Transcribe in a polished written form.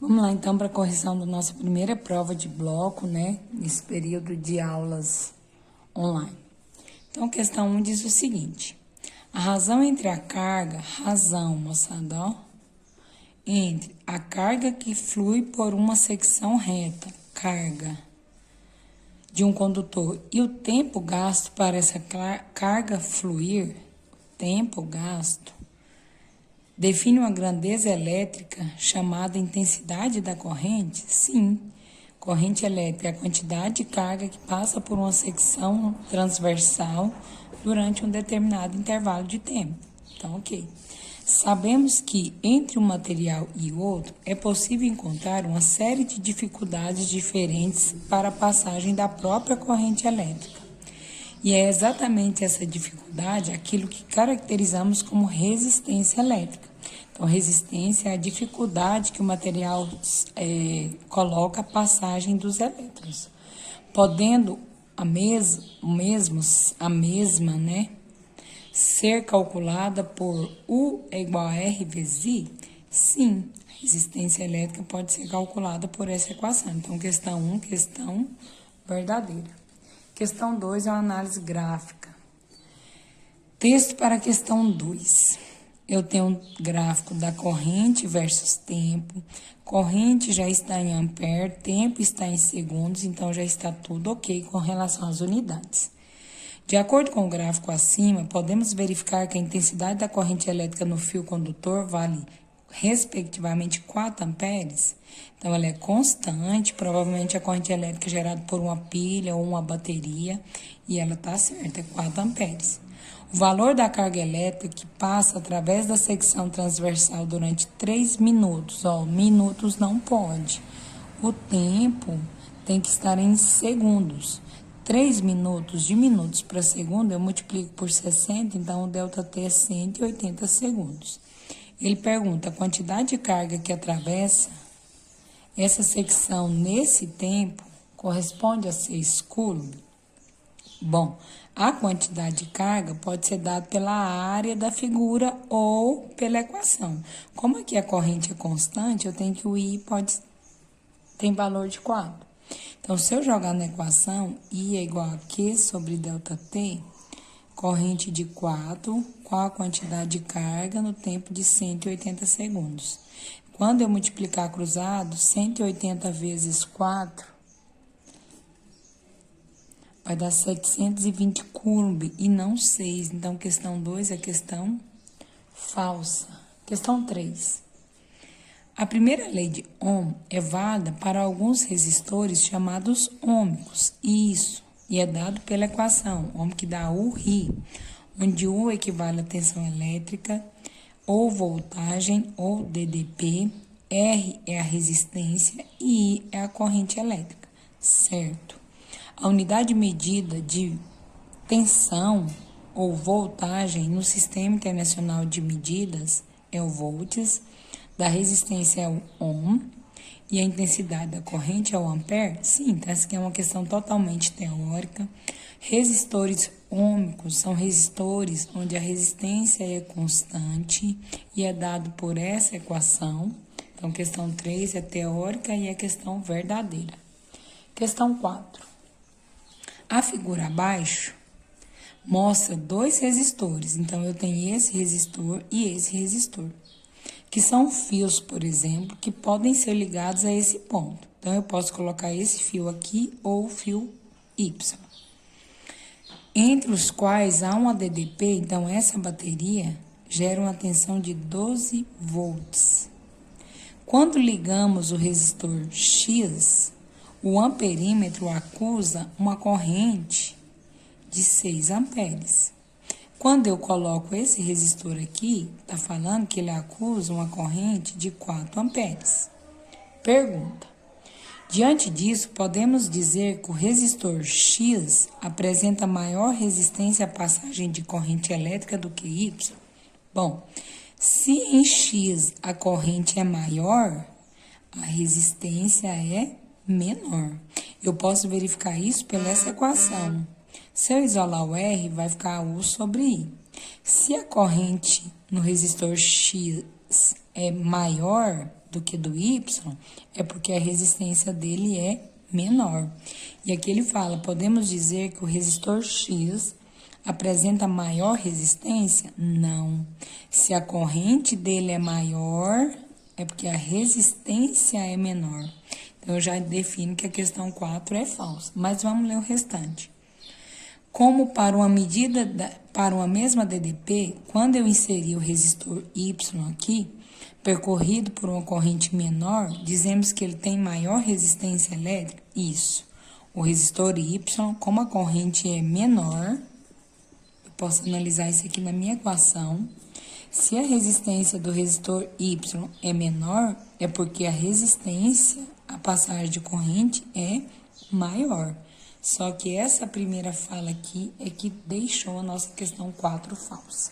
Vamos lá, então, para a correção da nossa primeira prova de bloco, né? Nesse período de aulas online. Então, questão 1 diz o seguinte. A razão entre a carga, razão, moçada, ó. Entre a carga que flui por uma secção reta, carga, de um condutor, e o tempo gasto para essa carga fluir, tempo gasto, define uma grandeza elétrica chamada intensidade da corrente? Sim. Corrente elétrica é a quantidade de carga que passa por uma secção transversal durante um determinado intervalo de tempo. Então, ok. Sabemos que entre um material e outro é possível encontrar uma série de dificuldades diferentes para a passagem da própria corrente elétrica. E é exatamente essa dificuldade aquilo que caracterizamos como resistência elétrica. Então, resistência é a dificuldade que o material coloca a passagem dos elétrons. Podendo a mesma, né, ser calculada por U é igual a R vezes I? Sim, a resistência elétrica pode ser calculada por essa equação. Então, questão 1, questão verdadeira. Questão 2 é uma análise gráfica. Texto para a questão 2. Eu tenho um gráfico da corrente versus tempo. Corrente já está em ampere, tempo está em segundos, então já está tudo ok com relação às unidades. De acordo com o gráfico acima, podemos verificar que a intensidade da corrente elétrica no fio condutor vale, respectivamente, 4 amperes. Então, ela é constante, provavelmente a corrente elétrica é gerada por uma pilha ou uma bateria, e ela está certa, é 4 amperes. O valor da carga elétrica que passa através da secção transversal durante 3 minutos, minutos não pode. O tempo tem que estar em segundos. 3 minutos, de minutos para segundo, eu multiplico por 60, então o ΔT é 180 segundos. Ele pergunta a quantidade de carga que atravessa essa secção nesse tempo corresponde a 6 coulomb. Bom, a quantidade de carga pode ser dada pela área da figura ou pela equação. Como aqui a corrente é constante, eu tenho que o I tem valor de 4. Então, se eu jogar na equação, I é igual a Q sobre ΔT, corrente de 4, qual a quantidade de carga no tempo de 180 segundos. Quando eu multiplicar cruzado, 180 vezes 4 vai dar 720 coulomb e não 6. Então, questão 2 é questão falsa. Questão 3. A primeira lei de Ohm é válida para alguns resistores chamados ôhmicos. E é dado pela equação, Ohm que dá U-Ri, onde U equivale à tensão elétrica, ou voltagem, ou DDP, R é a resistência e I é a corrente elétrica, certo? A unidade medida de tensão ou voltagem no Sistema Internacional de Medidas é o volts, da resistência é o ohm e a intensidade da corrente é o ampere? Sim, então essa aqui é uma questão totalmente teórica. Resistores ôhmicos são resistores onde a resistência é constante e é dado por essa equação. Então, questão 3 é teórica e é questão verdadeira. Questão 4. A figura abaixo mostra 2 resistores. Então, eu tenho esse resistor e esse resistor, que são fios, por exemplo, que podem ser ligados a esse ponto. Então, eu posso colocar esse fio aqui ou o fio Y, entre os quais há uma DDP. Então, essa bateria gera uma tensão de 12 volts. Quando ligamos o resistor X, o amperímetro acusa uma corrente de 6 amperes. Quando eu coloco esse resistor aqui, está falando que ele acusa uma corrente de 4 amperes. Pergunta. Diante disso, podemos dizer que o resistor X apresenta maior resistência à passagem de corrente elétrica do que Y? Bom, se em X a corrente é maior, a resistência é menor. Eu posso verificar isso pela essa equação. Se eu isolar o R, vai ficar U sobre I. Se a corrente no resistor X é maior, do que do Y, é porque a resistência dele é menor. E aqui ele fala, podemos dizer que o resistor X apresenta maior resistência? Não. Se a corrente dele é maior, é porque a resistência é menor. Então, eu já defino que a questão 4 é falsa. Mas vamos ler o restante. Como para uma mesma DDP, quando eu inserir o resistor Y aqui, percorrido por uma corrente menor, dizemos que ele tem maior resistência elétrica? Isso. O resistor Y, como a corrente é menor, eu posso analisar isso aqui na minha equação. Se a resistência do resistor Y é menor, é porque a resistência à passagem de corrente é maior. Só que essa primeira fala aqui é que deixou a nossa questão 4 falsa.